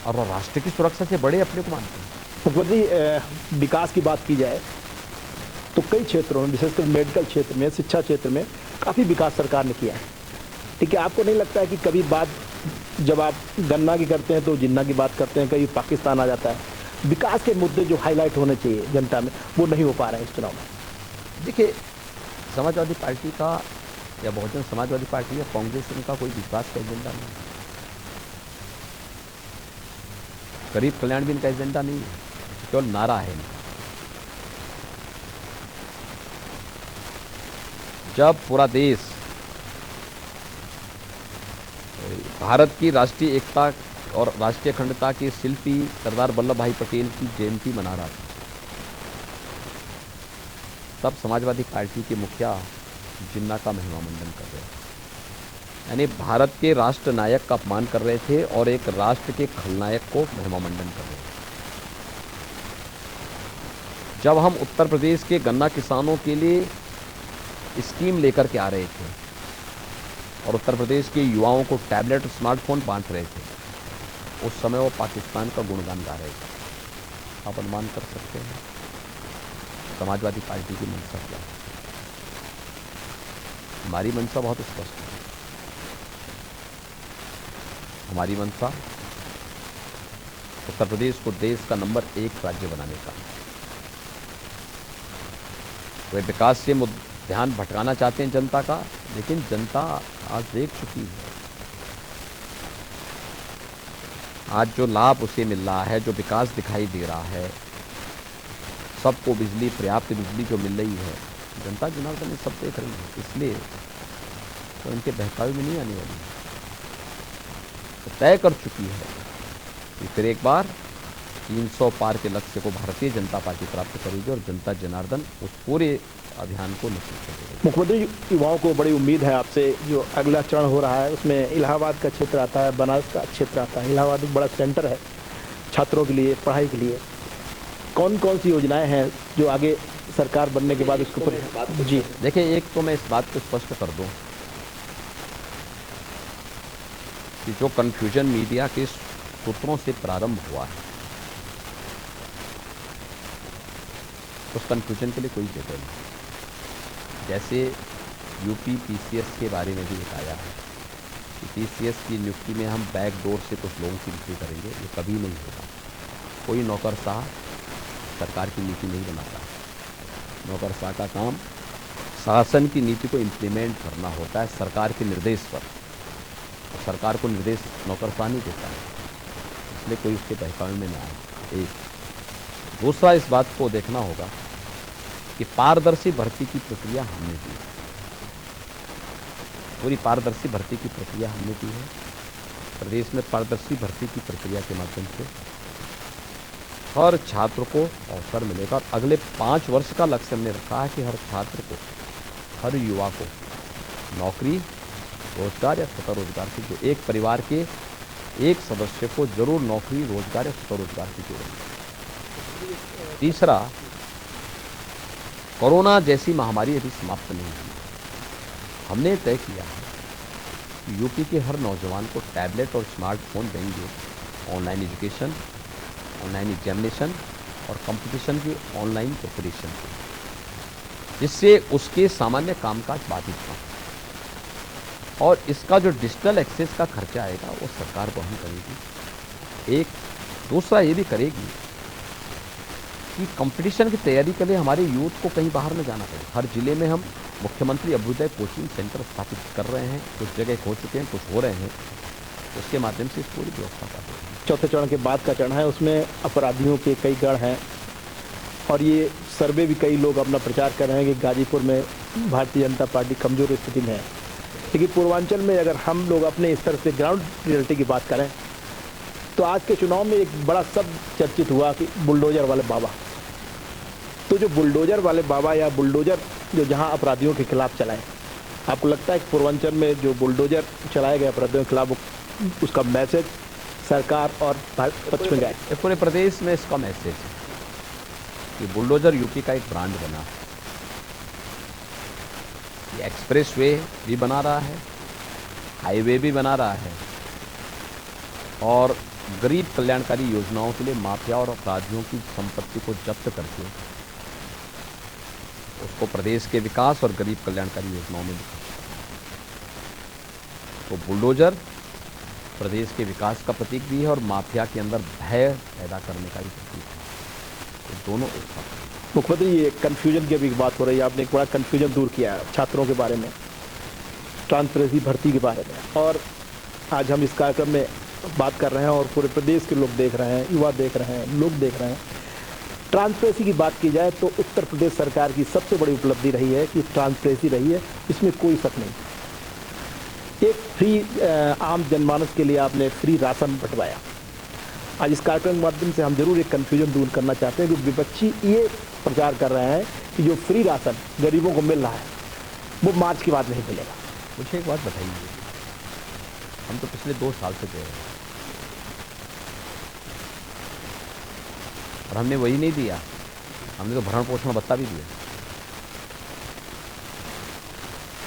और राष्ट्र की सुरक्षा से बड़े अपने को मानते हैं। मुख्यमंत्री, विकास की बात की जाए तो कई क्षेत्रों में, विशेषकर मेडिकल क्षेत्र में, शिक्षा क्षेत्र में काफ़ी विकास सरकार ने किया है। ठीक है, आपको नहीं लगता है कि कभी बात जब आप गन्ना की करते हैं तो जिन्ना की बात करते हैं, कभी पाकिस्तान आ जाता है? विकास के मुद्दे जो हाईलाइट होने चाहिए जनता में, वो नहीं हो पा रहे हैं इस चुनाव में। देखिए, समाजवादी पार्टी का या बहुजन समाजवादी पार्टी या कांग्रेस, इनका कोई विकास का एजेंडा नहीं है। गरीब कल्याण भी इनका एजेंडा नहीं है, केवल नारा है इनका। जब पूरा देश भारत की राष्ट्रीय एकता और राष्ट्रीय अखंडता के शिल्पी सरदार वल्लभ भाई पटेल की जयंती मना रहा था, तब समाजवादी पार्टी के मुखिया जिन्ना का महिमा मंडन कर रहे थे। यानी भारत के राष्ट्र नायक का अपमान कर रहे थे और एक राष्ट्र के खलनायक को महिमा मंडन कर रहे थे। जब हम उत्तर प्रदेश के गन्ना किसानों के लिए स्कीम लेकर के आ रहे थे और उत्तर प्रदेश के युवाओं को टैबलेट और स्मार्टफोन बांट रहे थे, उस समय वो पाकिस्तान का गुणगान गा रहे थे। आप अनुमान कर सकते हैं समाजवादी पार्टी की मंशा क्या है। हमारी मंशा बहुत स्पष्ट है। हमारी मंशा उत्तर प्रदेश को देश का नंबर 1 राज्य बनाने का। वे विकास से ध्यान भटकाना चाहते हैं जनता का, लेकिन जनता आज देख चुकी है। आज जो लाभ उसे मिल रहा है, जो विकास दिखाई दे रहा है, सबको बिजली, पर्याप्त बिजली जो मिल रही है, जनता जनार्दन ने सब देख रही है। इसलिए तो इनके बहकावे में नहीं आने वाली है। तो तय कर चुकी है कि फिर एक बार 300 पार के लक्ष्य को भारतीय जनता पार्टी प्राप्त करेगी और जनता जनार्दन उस पूरे अभियान को निश्चित करेगी। मुख्यमंत्री, युवाओं को बड़ी उम्मीद है आपसे। जो अगला चरण हो रहा है उसमें इलाहाबाद का क्षेत्र आता है, बनारस का क्षेत्र आता है। इलाहाबाद एक बड़ा सेंटर है छात्रों के लिए, पढ़ाई के लिए। कौन कौन सी योजनाएं हैं जो आगे सरकार बनने के बाद उसके ऊपर? जी देखिए, एक तो मैं इस बात को स्पष्ट कर दूं कि जो कन्फ्यूजन मीडिया के सूत्रों से प्रारंभ हुआ है, उस कन्फ्यूजन के लिए कोई जगह नहीं। जैसे यूपी पीसीएस के बारे में भी बताया है कि पीसीएस की नियुक्ति में हम बैक डोर से कुछ लोगों की नियुक्ति करेंगे, ये कभी नहीं होगा। कोई नौकरशाह सरकार की नीति नहीं बनाता। नौकरशाह का काम शासन की नीति को इम्प्लीमेंट करना होता है सरकार के निर्देश पर। सरकार को निर्देश नौकरशाह नहीं देता है, इसलिए कोई उसके बहकावे में न आए। एक दूसरा, इस बात को देखना होगा कि पारदर्शी भर्ती की प्रक्रिया हमने दी है, पूरी पारदर्शी भर्ती की प्रक्रिया हमने दी है। प्रदेश में पारदर्शी भर्ती की प्रक्रिया के माध्यम से हर छात्र को अवसर मिलेगा और अगले 5 वर्ष का लक्ष्य हमने रखा है कि हर छात्र को, हर युवा को नौकरी, रोजगार या स्वरोजगार से जो एक परिवार के एक सदस्य को जरूर नौकरी, रोजगार या स्वरोजगार से जोड़ेंगे। तीसरा, कोरोना जैसी महामारी अभी समाप्त नहीं हुई। हमने तय किया है कि यूपी के हर नौजवान को टैबलेट और स्मार्टफोन देंगे, ऑनलाइन एजुकेशन, ऑनलाइन एग्जामिनेशन और कंपटीशन की ऑनलाइन प्रिपरेशन, जिससे उसके सामान्य कामकाज बाधित ना हो। और इसका जो डिजिटल एक्सेस का खर्चा आएगा वो सरकार वहन करेगी। एक दूसरा ये भी करेगी कि कंपटीशन की तैयारी के लिए हमारे यूथ को कहीं बाहर न जाना पड़े। हर जिले में हम मुख्यमंत्री अभ्युदय कोचिंग सेंटर स्थापित कर रहे हैं, कुछ जगह हो चुके हैं, कुछ हो रहे हैं, उसके माध्यम से इस पूरी व्यवस्था कर रहे हैं। चौथे चरण के बाद का चरण है, उसमें अपराधियों के कई गढ़ हैं और ये सर्वे भी कई लोग अपना प्रचार कर रहे हैं कि गाजीपुर में भारतीय जनता पार्टी कमजोर स्थिति में है। लेकिन पूर्वांचल में अगर हम लोग अपने स्तर से ग्राउंड रियलिटी की बात करें तो आज के चुनाव में एक बड़ा शब्द चर्चित हुआ कि बुलडोजर वाले बाबा। तो जो बुलडोजर वाले बाबा या बुलडोजर जो जहां अपराधियों के खिलाफ चलाए, आपको लगता है कि पूर्वांचल में जो बुलडोजर चलाए गए अपराधियों के खिलाफ उसका मैसेज सरकार और पक्ष में गए? पूरे प्रदेश में इसका मैसेज है कि बुलडोजर यूपी का एक ब्रांड बना है। ये एक्सप्रेस वे भी बना रहा है, हाईवे भी बना रहा है और गरीब कल्याणकारी योजनाओं के लिए माफिया और अपराधियों की संपत्ति को जब्त करके उसको प्रदेश के विकास और गरीब कल्याणकारी योजनाओं में दिखा। तो बुलडोजर प्रदेश के विकास का प्रतीक भी है और माफिया के अंदर भय पैदा करने का भी प्रतीक है। तो दोनों एक साथ। मुख्यमंत्री, ये कन्फ्यूजन की भी बात हो रही है, आपने एक बड़ा कन्फ्यूजन दूर किया है छात्रों के बारे में, ट्रांसपेरेंसी भर्ती के बारे में, और आज हम इस कार्यक्रम में बात कर रहे हैं और पूरे प्रदेश के लोग देख रहे हैं, युवा देख रहे हैं, लोग देख रहे हैं। ट्रांसपेरेंसी की बात की जाए तो उत्तर प्रदेश सरकार की सबसे बड़ी उपलब्धि रही है कि ट्रांसपेरेंसी रही है, इसमें कोई शक नहीं। एक फ्री आम जनमानस के लिए आपने फ्री राशन बंटवाया। आज इस कार्यक्रम के माध्यम से हम जरूर एक कन्फ्यूजन दूर करना चाहते हैं कि विपक्षी ये प्रचार कर रहे हैं कि जो फ्री राशन गरीबों को मिल रहा है वो मार्च के बाद नहीं मिलेगा। मुझे एक बात बताइए, हम तो पिछले 2 साल से दे रहे हैं और हमने वही नहीं दिया, हमने तो भरण पोषण भत्ता भी दिया।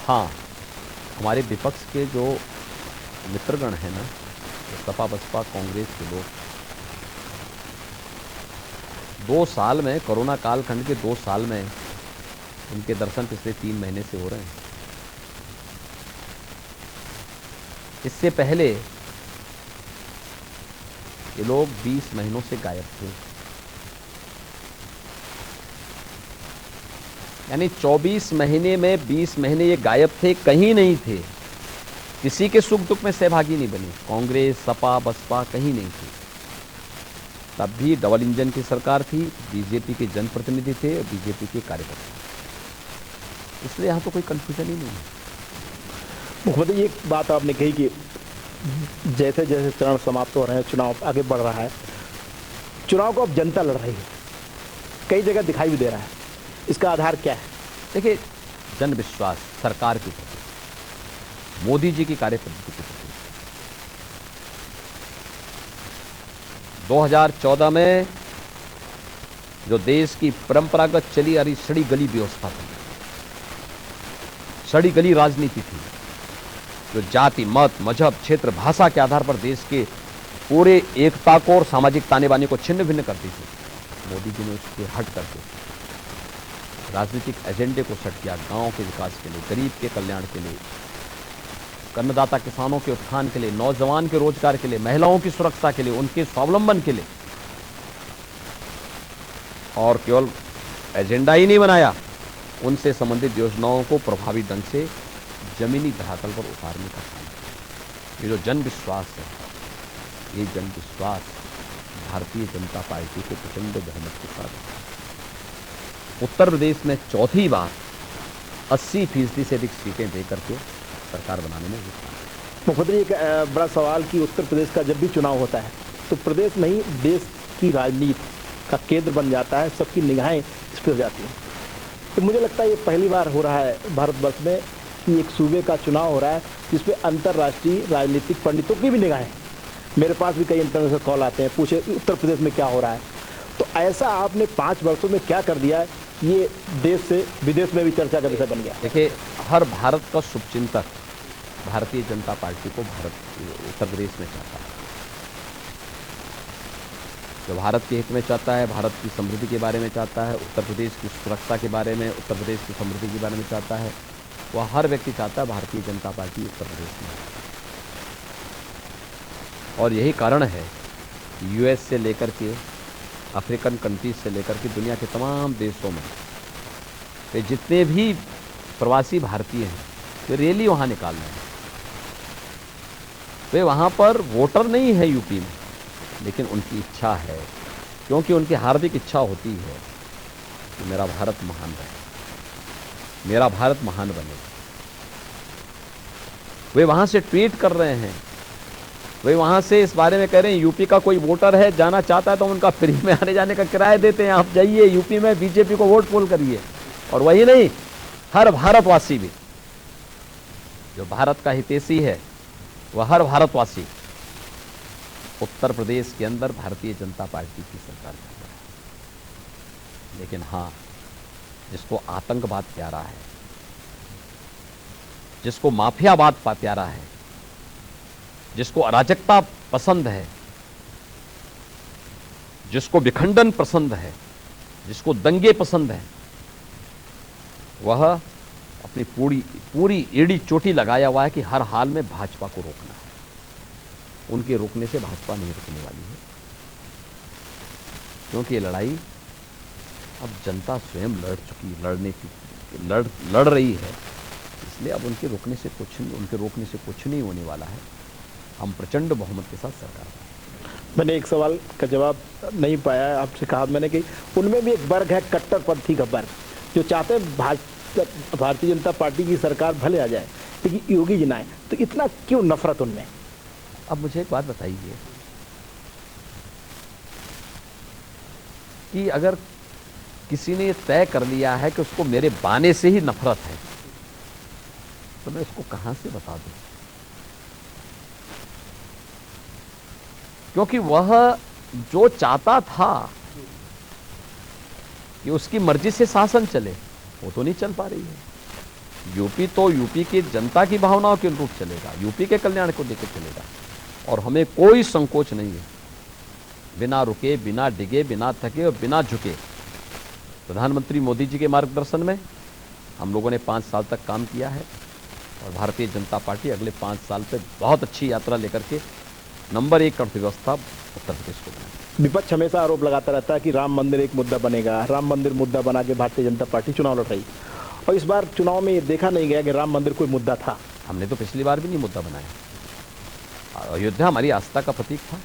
हाँ, हमारे विपक्ष के जो मित्रगण हैं ना, तो सपा बसपा कांग्रेस के लोग 2 साल में, कोरोना कालखंड के 2 साल में उनके दर्शन पिछले 3 महीने से हो रहे हैं। इससे पहले ये लोग 20 महीनों से गायब थे, यानी 24 महीने में 20 महीने ये गायब थे, कहीं नहीं थे, किसी के सुख दुख में सहभागी नहीं बनी। कांग्रेस, सपा, बसपा कहीं नहीं थी। तब भी डबल इंजन की सरकार थी, बीजेपी के जनप्रतिनिधि थे और बीजेपी के कार्यकर्ता। इसलिए यहाँ तो कोई कंफ्यूजन ही नहीं है। मुख्यमंत्री, एक बात आपने कही कि जैसे जैसे चरण समाप्त हो रहे हैं, चुनाव आगे बढ़ रहा है, चुनाव को अब जनता लड़ रही है, कई जगह दिखाई भी दे रहा है, इसका आधार क्या है? देखिए, जन विश्वास सरकार के प्रति, मोदी जी की कार्यपद्धति के प्रति। 2014 में जो देश की परंपरागत चली आ रही सड़ी गली व्यवस्था थी, सड़ी गली राजनीति थी, जो जाति, मत, मजहब, क्षेत्र, भाषा के आधार पर देश के पूरे एकता को और सामाजिक ताने बाने को छिन्न भिन्न करती थी, मोदी जी ने उसके हट करके राजनीतिक एजेंडे को सेट किया। गांव के विकास के लिए, गरीब के कल्याण के लिए, अन्नदाता किसानों के उत्थान के लिए, नौजवान के रोजगार के लिए, महिलाओं की सुरक्षा के लिए, उनके स्वावलंबन के लिए। और केवल एजेंडा ही नहीं बनाया, उनसे संबंधित योजनाओं को प्रभावी ढंग से जमीनी धरातल पर उतारने का काम। ये जो जन विश्वास है, ये जन विश्वास भारतीय जनता पार्टी को प्रचंड बहुमत के साथ उत्तर प्रदेश में चौथी बार 80% से अधिक सीटें देकर के सरकार बनाने में विफल है। मुख्यमंत्री, एक बड़ा सवाल कि उत्तर प्रदेश का जब भी चुनाव होता है तो प्रदेश नहीं देश की राजनीति का केंद्र बन जाता है, सबकी निगाहें इस पर जाती हैं। तो मुझे लगता है ये पहली बार हो रहा है भारतवर्ष में कि एक सूबे का चुनाव हो रहा है जिसपे अंतर्राष्ट्रीय राजनीतिक पंडितों की भी निगाहें। मेरे पास भी कई इंटरनेशनल कॉल आते हैं, पूछे उत्तर प्रदेश में क्या हो रहा है। तो ऐसा आपने 5 वर्षों में क्या कर दिया है, ये देश से विदेश में भी चर्चा का विषय बन गया। देखिए, हर भारत का शुभचिंतक भारतीय जनता पार्टी को उत्तर प्रदेश में चाहता है, जो भारत के हित में चाहता है, भारत की समृद्धि के बारे में चाहता है, उत्तर प्रदेश की सुरक्षा के बारे में, उत्तर प्रदेश की समृद्धि के बारे में चाहता है, वह हर व्यक्ति चाहता है भारतीय जनता पार्टी उत्तर प्रदेश में। और यही कारण है यूएस से लेकर के अफ्रीकन कंट्रीज से लेकर के दुनिया के तमाम देशों में वे जितने भी प्रवासी भारतीय हैं वे रैली वहाँ निकाल रहे हैं। वे वहाँ पर वोटर नहीं है यूपी में, लेकिन उनकी इच्छा है, क्योंकि उनकी हार्दिक इच्छा होती है कि मेरा भारत महान रहे, मेरा भारत महान बने। वे वहाँ से ट्वीट कर रहे हैं, वे वहाँ से इस बारे में कह रहे हैं यूपी का कोई वोटर है जाना चाहता है तो उनका फ्री में आने जाने का किराया देते हैं, आप जाइए यूपी में बीजेपी को वोट पोल करिए। और वही नहीं, हर भारतवासी भी जो भारत का हितैषी है वह हर भारतवासी उत्तर प्रदेश के अंदर भारतीय जनता पार्टी की सरकार करता है। लेकिन हाँ, जिसको आतंकवाद प्यारा है, जिसको माफियावाद प्यारा है, जिसको अराजकता पसंद है, जिसको विखंडन पसंद है, जिसको दंगे पसंद है, वह अपनी पूरी एड़ी चोटी लगाया हुआ है कि हर हाल में भाजपा को रोकना है। उनके रोकने से भाजपा नहीं रुकने वाली है, क्योंकि ये लड़ाई अब जनता स्वयं लड़ रही है। इसलिए अब उनके रोकने से कुछ नहीं होने वाला है। हम प्रचंड बहुमत के साथ सरकार। मैंने एक सवाल का जवाब नहीं पाया, आपसे कहा मैंने कि उनमें भी एक वर्ग है कट्टरपंथी का वर्ग, जो चाहते हैं भारतीय जनता पार्टी की सरकार भले आ जाए लेकिन योगी जी ना आए। तो इतना क्यों नफरत उनमें? अब मुझे एक बात बताइए कि अगर किसी ने तय कर लिया है कि उसको मेरे बाने से ही नफरत है, तो मैं इसको कहां से बता दूं? क्योंकि वह जो चाहता था कि उसकी मर्जी से शासन चले, वो तो नहीं चल पा रही है। यूपी तो यूपी की जनता की भावनाओं के अनुरूप चलेगा, यूपी के कल्याण को लेकर चलेगा। और हमें कोई संकोच नहीं है, बिना रुके, बिना डिगे, बिना थके और बिना झुके प्रधानमंत्री मोदी जी के मार्गदर्शन में हम लोगों ने 5 साल तक काम किया है। और भारतीय जनता पार्टी अगले 5 साल पे बहुत अच्छी यात्रा लेकर के नंबर 1 अर्थव्यवस्था उत्तर प्रदेश को बनाएगी। विपक्ष हमेशा आरोप लगाता रहता है कि राम मंदिर एक मुद्दा बनेगा, राम मंदिर मुद्दा बना के भारतीय जनता पार्टी चुनाव लड़ रही। और इस बार चुनाव में ये देखा नहीं गया कि राम मंदिर कोई मुद्दा था। हमने तो पिछली बार भी नहीं मुद्दा बनाया। अयोध्या हमारी आस्था का प्रतीक था,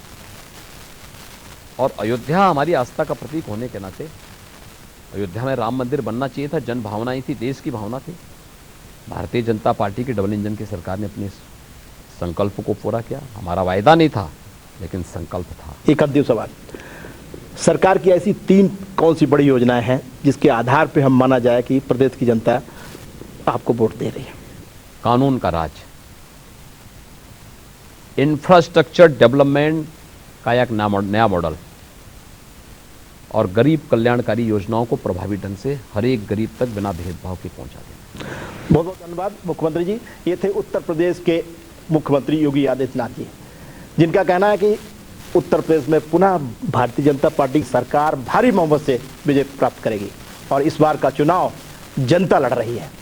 और अयोध्या हमारी आस्था का प्रतीक होने के नाते अयोध्या में राम मंदिर बनना चाहिए था। जन भावनाएं थी, देश की भावना थी। भारतीय जनता पार्टी की डबल इंजन की सरकार ने अपने संकल्प को पूरा किया। हमारा वायदा नहीं था, लेकिन संकल्प था। एक अंतिम सवाल, सरकार की ऐसी 3 कौन सी बड़ी योजनाएं हैं जिसके आधार पे हम माना जाए कि प्रदेश की जनता आपको वोट दे रही है? कानून का राज, इंफ्रास्ट्रक्चर डेवलपमेंट का एक नया मॉडल, और गरीब कल्याणकारी योजनाओं को प्रभावी ढंग से हर एक गरीब तक बिना भेदभाव के पहुंचा देना। बहुत बहुत धन्यवाद मुख्यमंत्री जी। ये थे उत्तर प्रदेश के मुख्यमंत्री योगी आदित्यनाथ जी, जिनका कहना है कि उत्तर प्रदेश में पुनः भारतीय जनता पार्टी की सरकार भारी बहुमत से विजय प्राप्त करेगी, और इस बार का चुनाव जनता लड़ रही है।